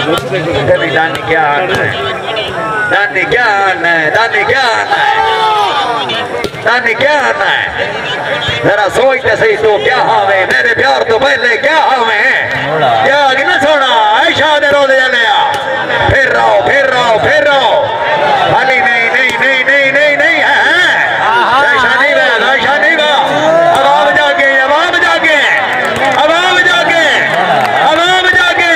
कभी दानी क्या आना है, दानी क्या आना है, दानी क्या आना है, दानी क्या आना है। जरा सोचते सही तो क्या हवे मेरे प्यार तो पहले क्या हवे क्या आगे ना छोड़ा ऐशा दे रो दे लिया फिर रहो फिर रहो फिर रहो खाली नहीं नहीं नहीं नहीं नहीं नहीं है ऐशा नहीं बा ऐशा नहीं बा अब जाके अब जाके अब जाके अब जाके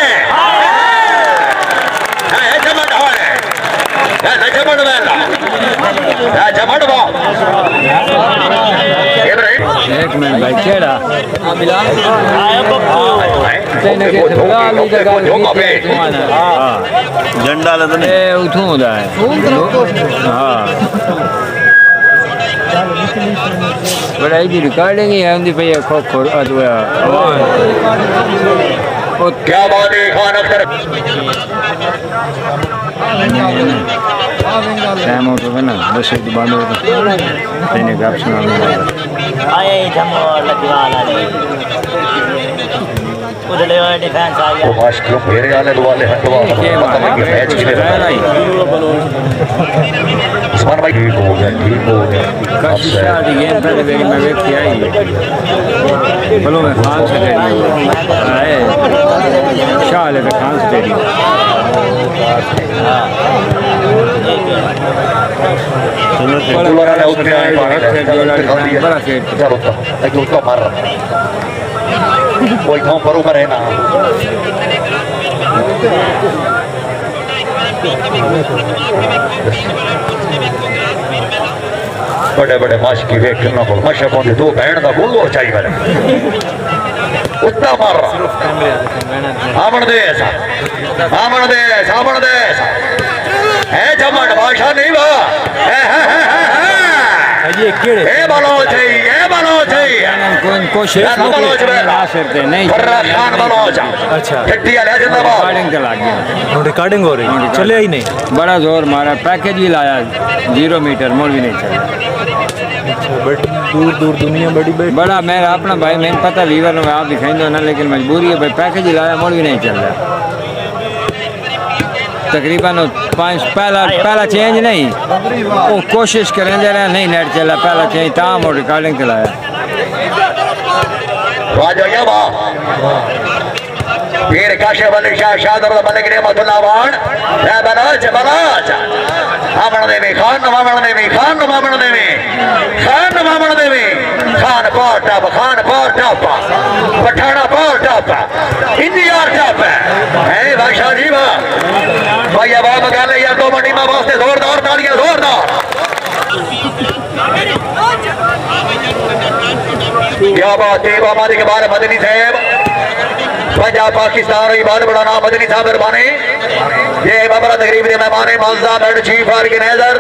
है जमट हो है जमट वाला है जमट बा एक मिनट भाई केड़ा झंडा लदने उठूं होता है हाँ बड़ा ही रिकॉर्डिंग ही है उनकी भैया खो खो क्या बात है खान अख्तर टाइम आउट होगा ना 10 बजे बंद होगा मैंने आप सुना आए जम्मू लखवाला जी उधर डिफेंस आ गया वो माश क्यों मेरे आले वाले हटवा मैच के लिए उस्मान भाई ठीक हो गया काफी शादी गेम पहले लेकिन मैं वेट किया ही बोलो मैं खान से दे आए शाह ले खान से दे बड़ा सेट उसको मार रहा कोई गाँव पर ऊपर है ना बड़े बड़े माश की वेख करना को माशा पौधे दो बहन का बोलो चाहिए मेरे उतना मार रहा आमन देश है जमट भाषा नहीं बा ये बोलो चाहिए कोशिश नहीं अच्छा रिकॉर्डिंग चला गया रिकॉर्डिंग हो रही चले ही नहीं बड़ा जोर मारा पैकेज भी लाया 0 मीटर मोड़ भी नहीं चला दूर दूर दुनिया बड़ा मेरा अपना भाई मैंने पता वीवर में आप दिखाई दो ना लेकिन मजबूरी है भाई पैकेज ही लाया मोड़ भी नहीं चल रहा तकरीबन 5 पहला चेंज नहीं वो कोशिश करें दे रहे नहीं नेट चला पहला चेंज ताम और रिकॉर्डिंग चलाया वीर काशे बल शाह शादर बल गिरे मधुलावान है बलाज आमन देवी खान मामन देवी खान पार टप पठाना पार टप इंडिया टप है भाषा जी भाई अब आप गाले यार 2 मंडी में वास्ते जोरदार तालियां जोरदार क्या बात है हमारे के बारे मदनी साहब पंजाब पाकिस्तान बहुत बड़ा नाम मदनी साहब मेहरबानी ये बबरा तकरीब मेहमान मौजा हेड चीफ ऑर्गेनाइजर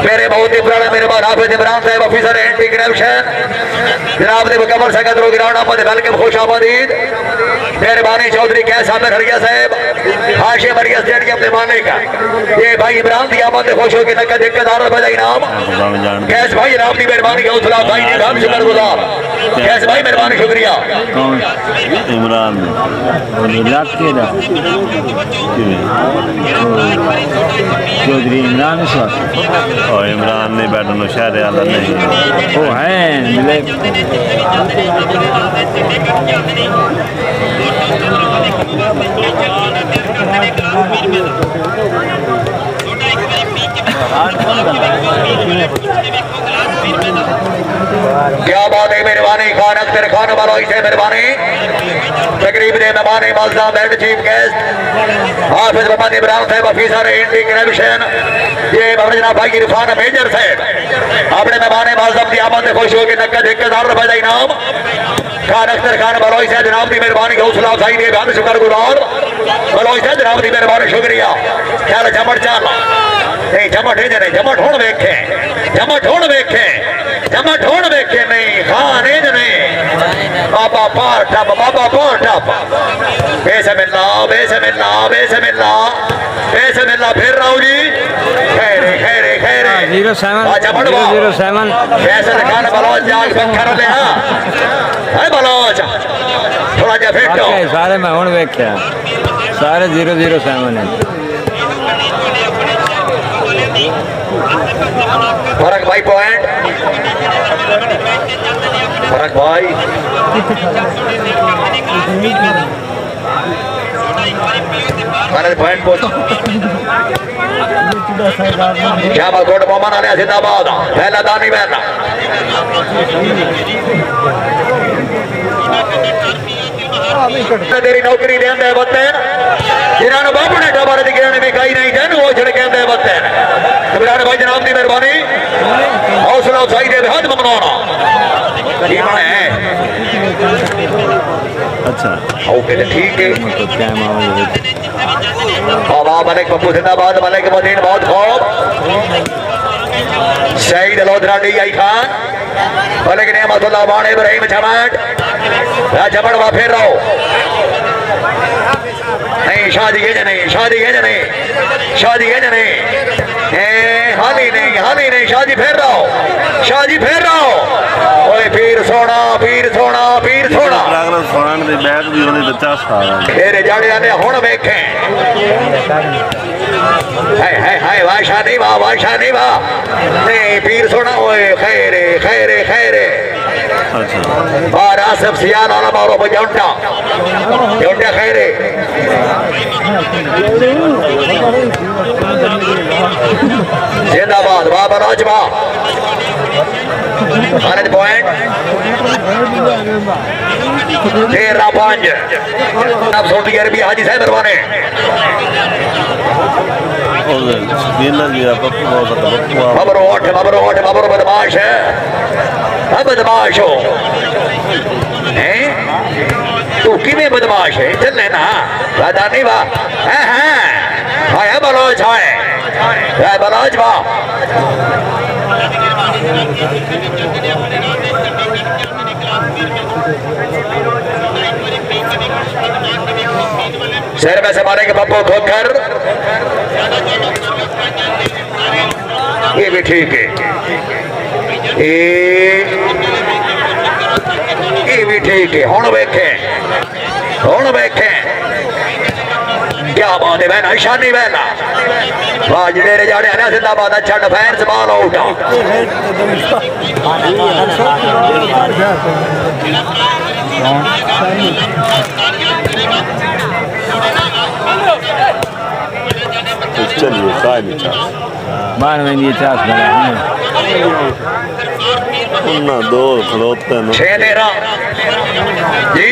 मेरे बहुत ही पुराने मेरे बाद हाफिज इमरान साहब ऑफिसर एंटी करप्शन जनाब ने मुकम्मल सेक्रेटरी ग्राउंड अहमद वेलकम खुश आमदीद मेहरबानी चौधरी कैस आमिर हरिया साहब हाशिम हरिया स्टेडियम के मालिक ये भाई इमरान की आमद खुश हो के नकद 1000 रुपए का इनाम कैस भाई राम की मेहरबानी हौसला भाई जी हम शुक्रगुजार कैस भाई मेहरबानी शुक्रिया इमरान चौधरी इमरान और इमरान ने बैठना शहर वाला नहीं वो है क्या बात है मेहरबानी खान अख्तर खान वालों से मेहरबानी तकरीब ने मेहमान मौजा हेड चीफ गेस्ट हाफिज मोहम्मद इमरान साहब ऑफिसर इंडी करप्शन ये जनाब भाई इरफान मेजर साहब अपने मेहमान मौजम की आमद खुश हो के नकद 1000 रुपए का इनाम खान अख्तर खान बलोई से जनाब की मेहरबानी हौसला अफजाई दे बेहद शुक्रगुजार बलोई से जनाब की मेहरबानी शुक्रिया चल जमट चल नहीं जमट है जने जमट होण वेखे नहीं खान है जने बाबा पार टप बेसमिल्ला फिर राव जी खैरे 07 कैसे खान बलोच जाग पंखर ले है बलोच थोड़ा जा फिट सारे मैं हुण वेख्या सारे 007 है। फर्क भाई पॉइंट फर्क भाई पॉइंट पोस्ट क्या बात मोहम्मद आलिया जिंदाबाद पहला दानी बहना तेरी नौकरी देंदे बत्ते जिन्होंने बाबू ने टबर की गिरने में कहीं नहीं जन वो छड़ कहते बत्ते इमरान भाई जनाब की मेहरबानी हौसला अफजाई दे हाथ मनाना है अच्छा ओके ठीक है तो क्या मामला बाबा मलिक पप्पू जिंदाबाद मलिक मदीन बहुत खूब शहीद लोधरा डी आई खान मलिक नेमतुल्लाह बाण इब्राहिम झमट झमट वा फिर रहो नहीं शादी के नहीं शादी के नहीं शादी के नहीं हाली नहीं शादी फिर रहो शादी फिर रहो ओए पीर सोना पीर सोना पीर सोना प्रोग्राम सुनाने दे बैग भी होने तो 50 साल तेरे जाड़िया ने हुण वेखें हाय वाशा नहीं वाह नहीं पीर सोना ओए खैरे खैरे खैरे अच्छा और आसफ सियाल वाला मारो बजाउंटा जौंटा खैरे जिंदाबाद बाबा राजबा खालिद पॉइंट 13-5 अब सऊदी अरबिया हाजी साहब रवाने बबरो बदमाश है बदमाश हो तू किमें बदमाश है चल ना वादा नहीं वाह हाय बलोच है बलोच वाह शहर में से मारे के पप्पू खोकर ये भी ठीक है ये भी ठीक है हुण वेखें क्या बात है बहना ईशानी बहना आज मेरे जाने आना जिंदाबाद अच्छा डिफेंस बॉल आउट चलिए साइड मान में ये 50 बना ना दो खड़ोते ना 6-13 जी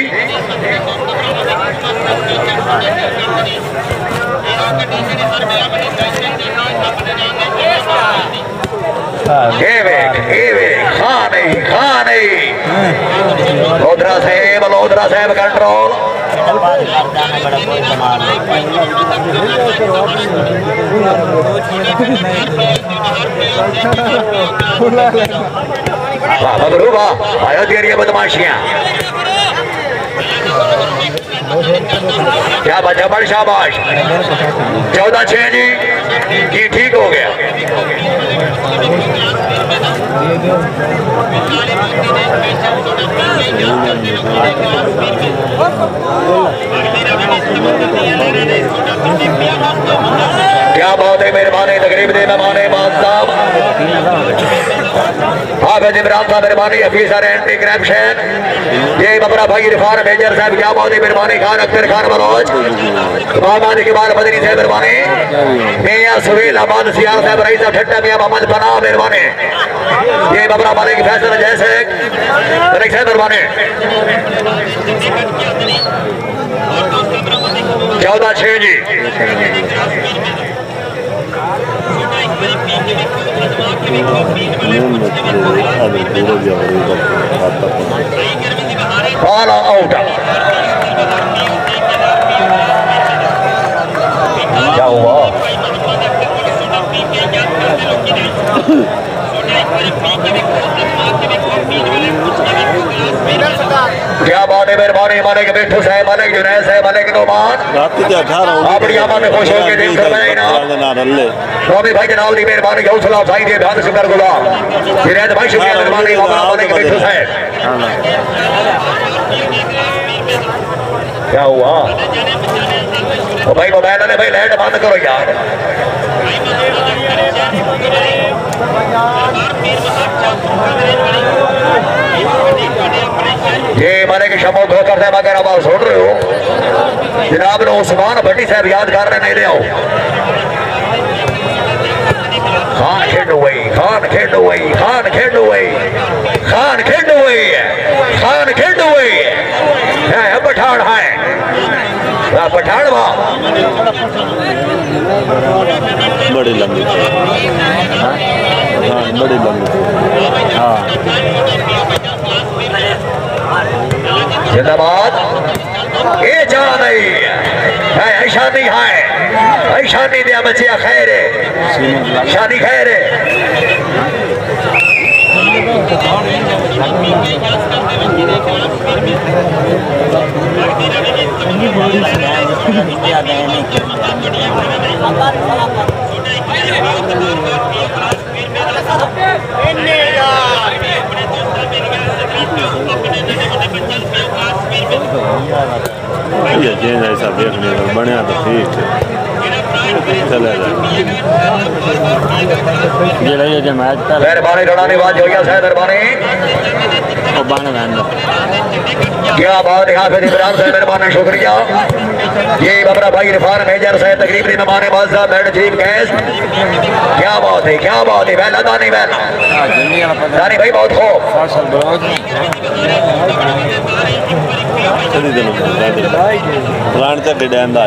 खाने लोधरा साहब कंट्रोल बदमाशियां क्या बचा बड़ शाबाश 14-6 जी की ठीक हो गया क्या बात है मेहरबानी तकरीब दे मेहमान साहब हाफिज इमरान साहब मेहरबानी अफीसर एंटी करप्शन ये बबरा भाई इरफान मेजर साहब क्या बात है मेहरबानी खान अख्तर खान बलोच मोहम्मद के बाद मदनी साहब मेहरबानी मियां सुहेल अहमद सियार साहब रईस साहब ठट्टा मियां मोहम्मद पनाह मेहरबानी ये बबरा मालिक फैसल जैसे रईस साहब मेहरबानी 14-6 जी ऑल आउट क्या हुआ क्या बात है मेहरबानी मालिक बिट्टू साहब मालिक जुनैद साहब मालिक नोमान अपनी आमा में खुश होकर दिल कर स्वामी भाई जनाब की मेहरबानी हौसला अफजाई दे बहुत शुक्रगुजार जुनैद भाई शुक्रिया मेहरबानी मालिक बिट्टू साहब क्या हुआ तो भाई मोबाइल वाले भाई लाइट बंद करो यार। ये माने कि शमो खोकर साहब अगर आवाज सुन रहे हो जनाब ने उस्मान भट्टी साहब याद कर रहे नहीं ले आओ। खान खेडो वही, खान खेडो वही, खान खेडो वही, खान खेडो वही है, खान खेडो वही है पठान है पठान वाह बड़ी लंबी हाँ बड़ी लंबी हाँ जिंदाबाद। ये जान नहीं है ऐसा नहीं है ऐसा नहीं दिया बच्चे खैर है शादी खैर है। ये चेंज ऐसा देखने को बढ़िया तो ठीक है चले ये मैच का मेहरबानी रड़ाने बात हो गया साहब मेहरबानी क्या बात यहाँ पे इमरान साहब मेहरबानी शुक्रिया। ये हमारा भाई इरफान मेजर साहब तकरीबन मेहमान बादशाह बैठ चीफ गेस्ट। क्या बात है क्या बात है वैला दानी वैला दानी भाई बहुत खूब चली दिनों प्लांट तक डैम दा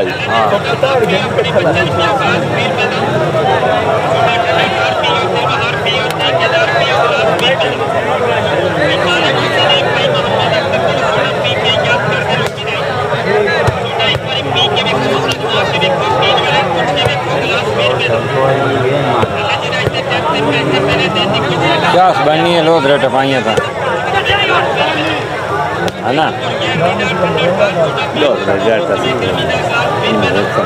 क्या बननी है लोग रेट पाइया था है ना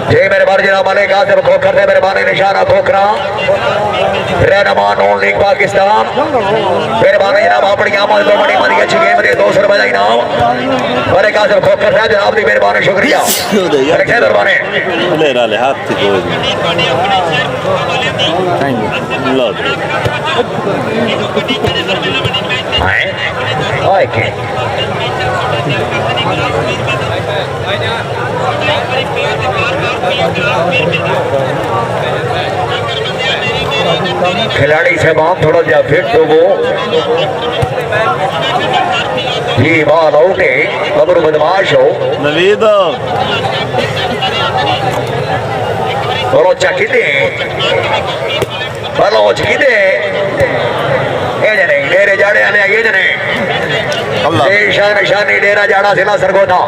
जी मेहरबानी जनाब मालिक आसिफ खोखर से मेहरबानी निशाना खोखरा रहनुमा नून लीग पाकिस्तान मेहरबानी जनाब अपनी आमद तो बड़ी बड़ी अच्छी गेम रे 200 रुपए इनाम मालिक आसिफ खोखर साहब जनाब दी मेहरबानी शुक्रिया मेहरबानी ले रहा हाथ थी कोई थैंक यू लो हाय ओए के खिलाड़ी से बाम थोड़ा जा फिट हो वो ये बॉल आउट है खबर बदमाश हो नवीद बोलो चकिते बोलो चकिते ये जने डेरे जाड़े आने ये जने निशान निशानी डेरा जाड़ा सिला सरगो था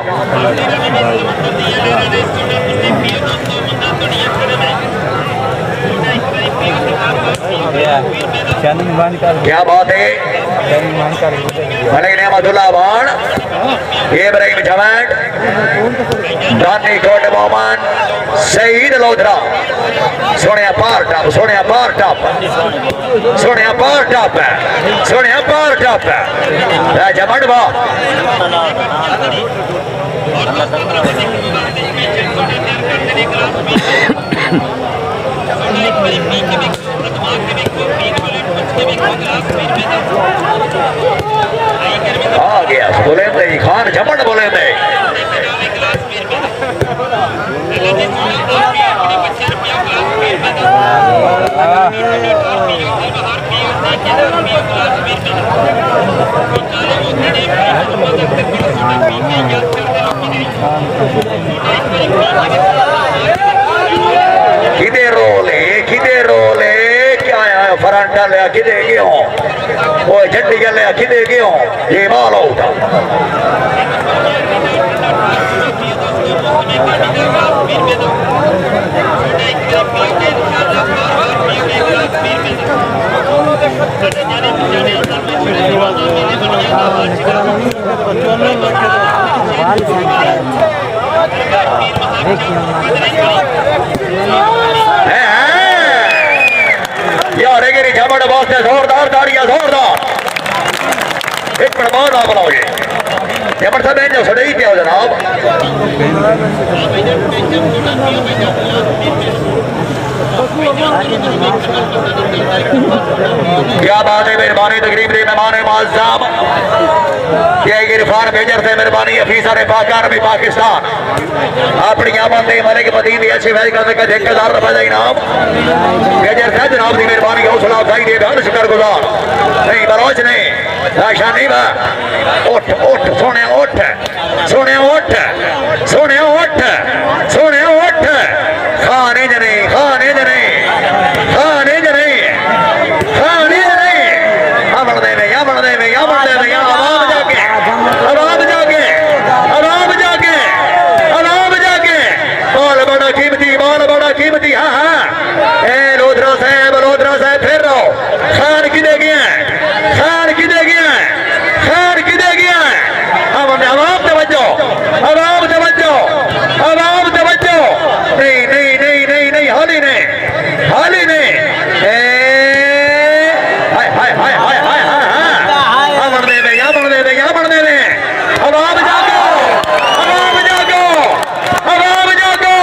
क्या बात है मलिक नेमतुल्लाह बाण इब्राहिम जवान दानी कोट मोहम्मद सईद लोधरा सोने पार टॉप सोने पार टॉप सोने पार टॉप सोने पार टॉप जमन बा आ गया बोले थे खान झपट बोले थे किदे रोले क्या है फरंटा ले किदे क्यों वो झंडी के ले किदे क्यों ये माल होता यार गिरी झमड़ वास्ते जोरदार ताड़ियां जोरदार एक प्रमाण आप बनाओ जबर साहब जो सड़ई पे हो जनाब क्या बात है मेहरबानी तकरीब रे मेहमान मुअज़्ज़म ये इरफान मेजर से मेहरबानी अफीसर पाकार में पाकिस्तान अपनी आमद दे मलिक मदीने अच्छे मैच करने का 1000 रुपए का इनाम मेजर साहब जनाब की मेहरबानी हौसला अफजाई दे बेहद शुक्रगुजार नहीं बलोच ने आशा नहीं बा उठ उठ सोने उठ सोने उठ सोने उठ सोने उठ खाने जने खाने जने खाने जने खाने जने अमर देवे अमर देवे अमर देवे आवाम जाके आवाम जाके आवाम जाके आवाम जाके बाल बड़ा कीमती हाँ हाँ ए लोधरा साहब फिर रहो खान किधे गया खान किधे गया खान किधे गया आवाम तवज्जो आवाम तवज्जो आवाम तवज्जो नहीं नहीं नहीं नहीं नहीं हाली नहीं हाय हाय हाय हाय हाय हाय अमर देवे अमर देवे अमर देवे आवाम जागो आवाम जागो आवाम जागो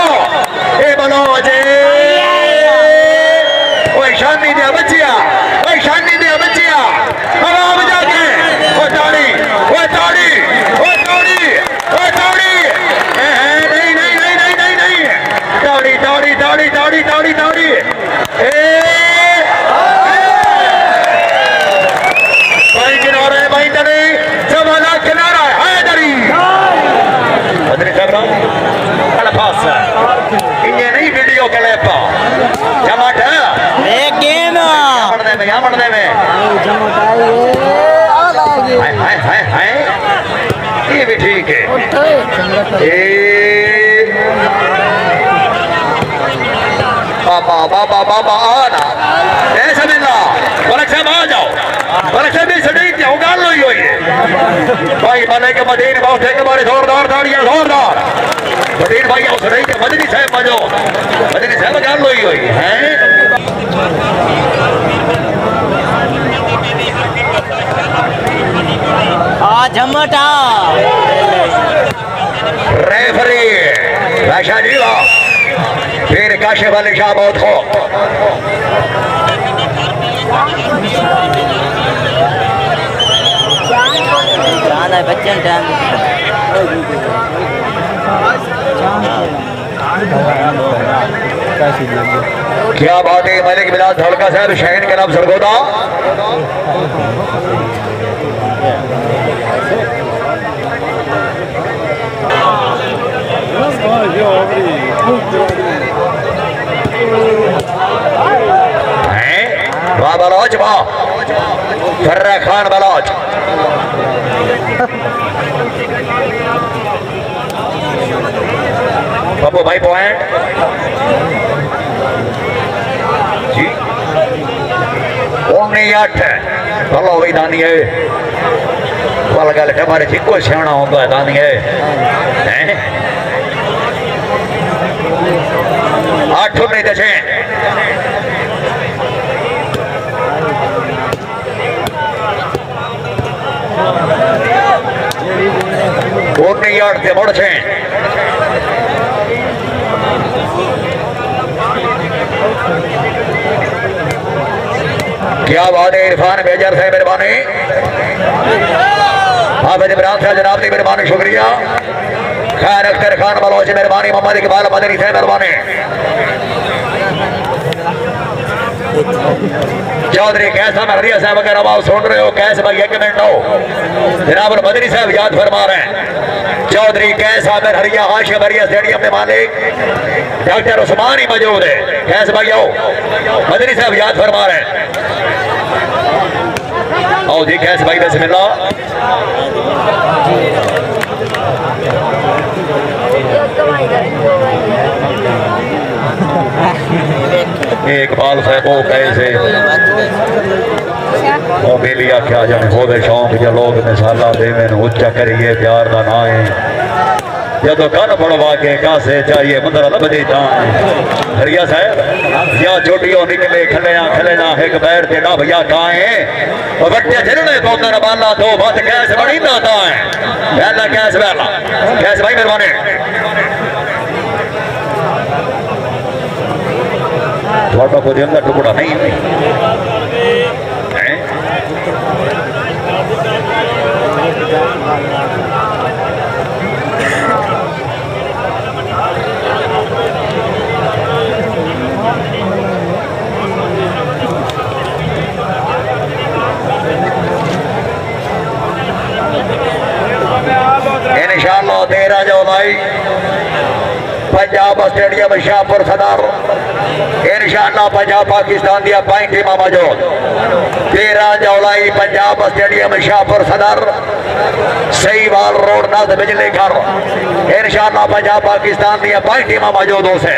ए बलोचे ओए शानी दे बच्चिया ओए शानी दे बच्चिया आवाम जागे ओ ताड़ी ओ ताड़ी ओ ताड़ी ओ ताड़ी नहीं नहीं नहीं नहीं नहीं नहीं ताड़ी ताड़ी ताड़ी ताड़ी ताड़ी ताड़ी ए भाई किनारे भाई तड़े जमाना किनारा है दरी अदरी साहब कल पास ये नहीं वीडियो कलेपा टमाटर एक गेम यहाँ बढ़ दे में हाय हाय हाय हाय ये भी ठीक है बाबा बाबा बाबा आना ऐसा मिला बलक साहब आ जाओ बलक साहब भी सड़ी जाओ गाल लो ही है भाई मलिक मदीन बहुत है हमारे जोरदार ताड़ियां जोरदार मदीन भाई आओ सड़ी के मदनी साहब मजो मदनी साहब गाल लो ही है झमटा रेफरी राशा जी फिर काशिफ अली शाह बहुत हो बच्चन टाइम क्या बात है मलिक बिलाल धड़का साहब शहन के नाम सरगोदा वाह बलोच वाह फर्रा खान बलोच बाबू भाई पॉइंट जी 19-8 भलो भाई दानी है वाल गल हमारे को सियाणा होता है दानी है 8 नहीं दे यार्ड से मोड़ छे क्या बात है इरफान मेजर से मेहरबानी हाफिज इमरान साहब जनाब की मेहरबानी शुक्रिया खैर अख्तर खान बलोच मेहरबानी मोहम्मद इकबाल मदनी से मेहरबानी चौधरी कैसा महरिया साहब अगर अब आप सुन रहे हो कैसे भाई 1 मिनट हो जनाब मदनी साहब याद फरमा रहे हैं चौधरी कैसा महरिया हाशिम महरिया स्टेडियम में मालिक डॉक्टर उस्मान ही मौजूद है कैसे भाई आओ मदनी साहब याद फरमा रहे हैं आओ जी कैसे भाई बिस्मिल्लाह इकबाल साहब वो कैसे वो बेलिया क्या जाने हो शौक जो लोग मिसाला देवे उच्चा करिए प्यार का ना है जो कान पड़वा के कासे चाहिए मंदर लब देता हरिया साहब या चोटियों निकले खलेना एक बैर ते ना भैया काए और बट्टे झरने पौधर बाला दो बात कैस बड़ी दाता है पहला कैस भाई मेहरबानी थोड़ा को दिन का टुकड़ा नहीं है इंशाअल्लाह 13 जुलाई पंजाब स्टेडियम शाहपुर सदर इंशाअल्लाह पंजाब पाकिस्तान दिया 5 टीमां मौजूद 13 जुलाई पंजाब स्टेडियम शाहपुर सदर सहीवाल रोड नाथ बिजली घर इंशाअल्लाह पंजाब पाकिस्तान दिया 5 टीमां मौजूद हो से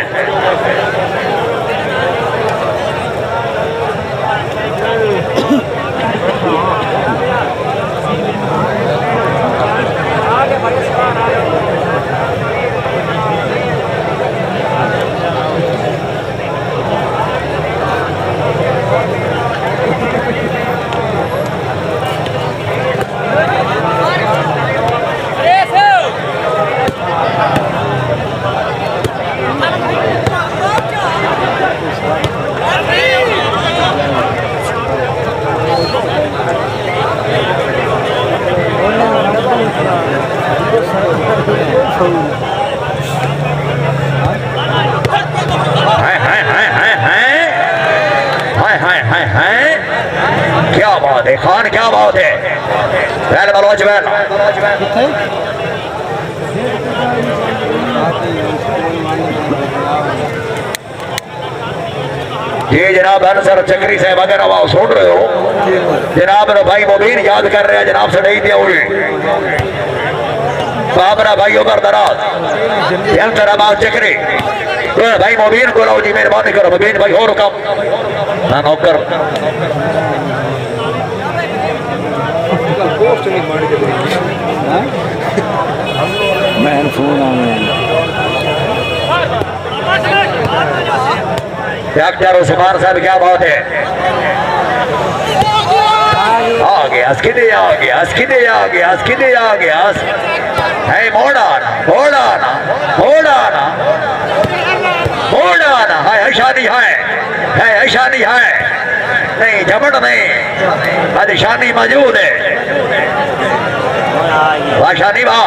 क्या बात है खान क्या बात है बैल बलोच बैल ये जनाब अनसर चक्री साहब अगर आवाज सुन रहे हो जनाब भाई मुबीन याद कर रहे हैं जनाब से नहीं दिया हुए बाबरा भाई उमर दराज अंसर आवाज चक्री तो भाई मुबीन को लो जी मेहरबानी करो मुबीन भाई और कम ना नौकर मैं फोन डॉक्टर उस्मान साहब क्या बात है आ गया है मोड़ाना है शादी है शादी है नहीं झपट नहीं आज शादी मौजूद है वाह शादी वाह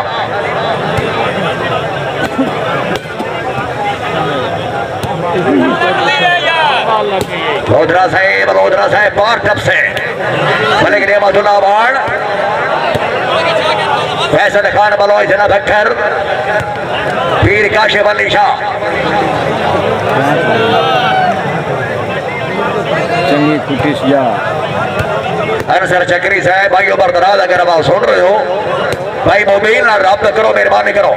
लोधरा साहेब बार टप से भले के मधुना बाण फैसल खान बलोई जनाब अख्तर पीर काशिफ अली शाह चंगी कुटिस जा अनसर चक्री साहब भाई उमर दराज अगर आप सुन रहे हो भाई मोबाइल ना राब्ता करो मेहरबानी करो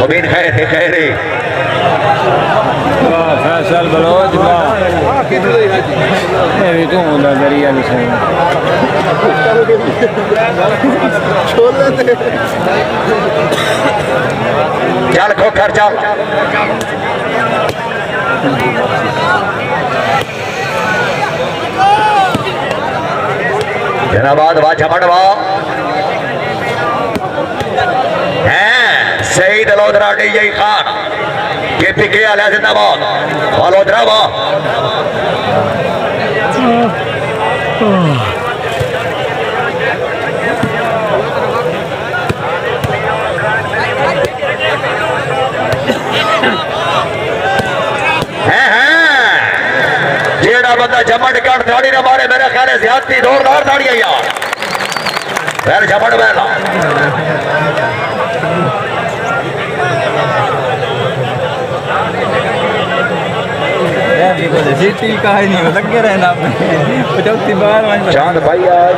मोबाइल खैर फैसल बलोच भी तू दरिया चल खोखर चल जनाबाद वाह झमड़वा शहीद लोधरा डीजे खान KPK आलिया जिंदाबाद लोधरा वाह जेड़ा बंदा जमट काट दाड़ी न मारे मेरे ख्याल से ज्यादा जोरदार दाड़ी है यार पहले जमट बैला चांद भाई आज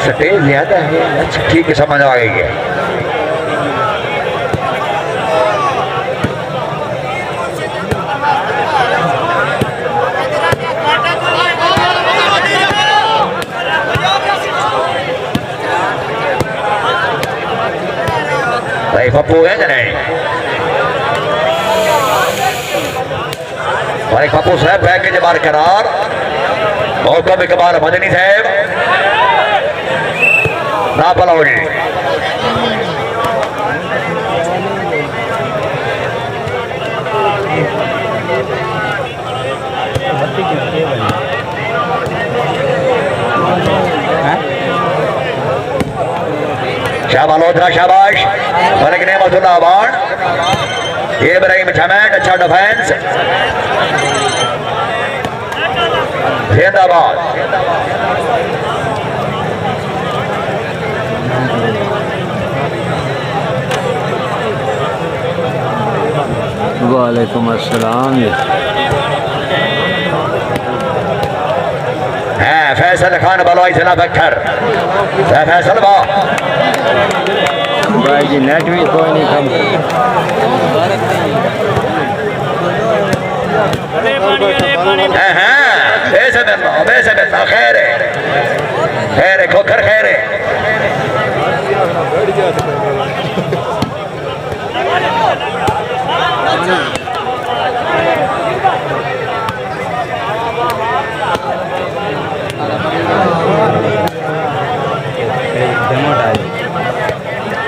स्टेज ज्यादा है ठीक है समझ आ गई है भाई पप्पू है कि नहीं भाई पप्पू साहब पैकेज बरकरार मौका इकबाल मदनी साहब ना पलाओ जी शाबाश लोधरा शाबाश मलिक नेमतुल्लाह अवार्ड इब्राहिम छमेट अच्छा डिफेंस जिंदाबाद वालेकुम अस्सलाम है फैसल खान बलवाई जिला बख्तर फैसल बा भाई जी नेट भी कोई नहीं कम खैर है खोखर खैर है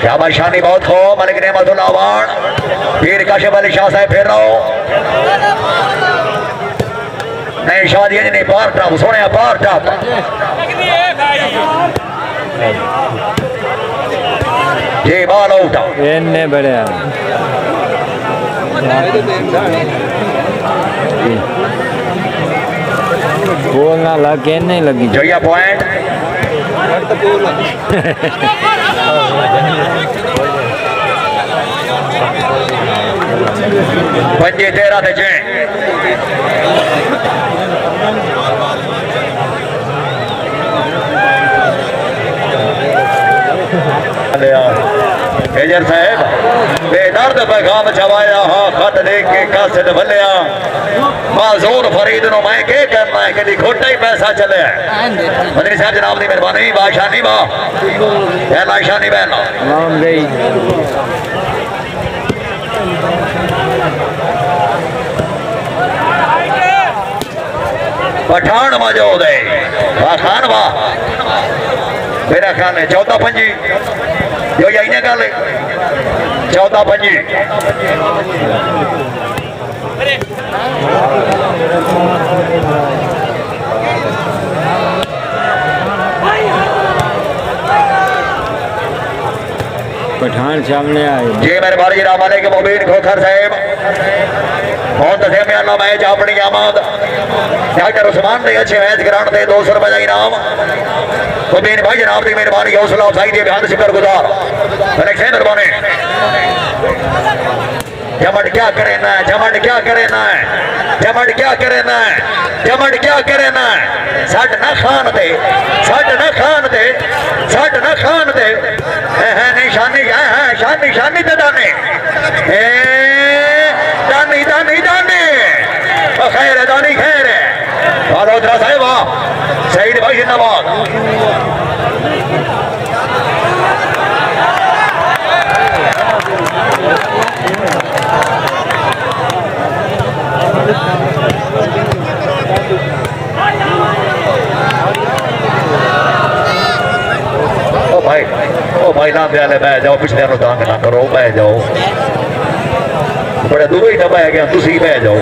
शाबाशानी बहुत हो मलिक नेमतुल्लाह अवार्ड पीर काशिफ अली शाह साहब फिर रहो नहीं शादी नहीं पार टॉप सोने पार टॉप जी बाल आउट इन्ने बड़े बोलना लग के नहीं लगी जोया पॉइंट पंजे 13 ते जै मेजर साहब बेदर्द पैगाम चवाया हा खत देख के कासिद भलिया माजूर फरीद नो मैं के करना है कदी खोटा ही पैसा चले मदनी साहब जनाब दी मेहरबानी बादशाह बा पहला शानी बहना नाम गई पठान मौजूद है वाह खान वाह मेरा ख्याल है 14-5 जो यही ना गल 14-5 पठान सामने आए जी मेहरबानी जनाब वाले के मुबीन खोखर साहब बहुत तसेम अल्लाह मैच अपनी आमद डॉक्टर उस्मान ने अच्छे मैच ग्राउंड से 200 रुपए का इनाम मुबीन भाई जनाब की मेहरबानी हौसला अफजाई दी बेहद शुक्रगुजार मेहरबानी जमट क्या करे ना जमट क्या करे ना जमट क्या करे ना जमट क्या करे ना सट ना खान दे सट ना खान दे सट ना खान दे है निशानी है शानी शानी ते दाने दानी दानी दानी खैर है दानी खैर है बालोदरा साहिब सईद भाई जिंदाबाद ओ भाई ना प्याले बह जाओ पिछले तंग ना करो बह जाओ बड़े दूर ही दबाया गया तुसी बह जाओ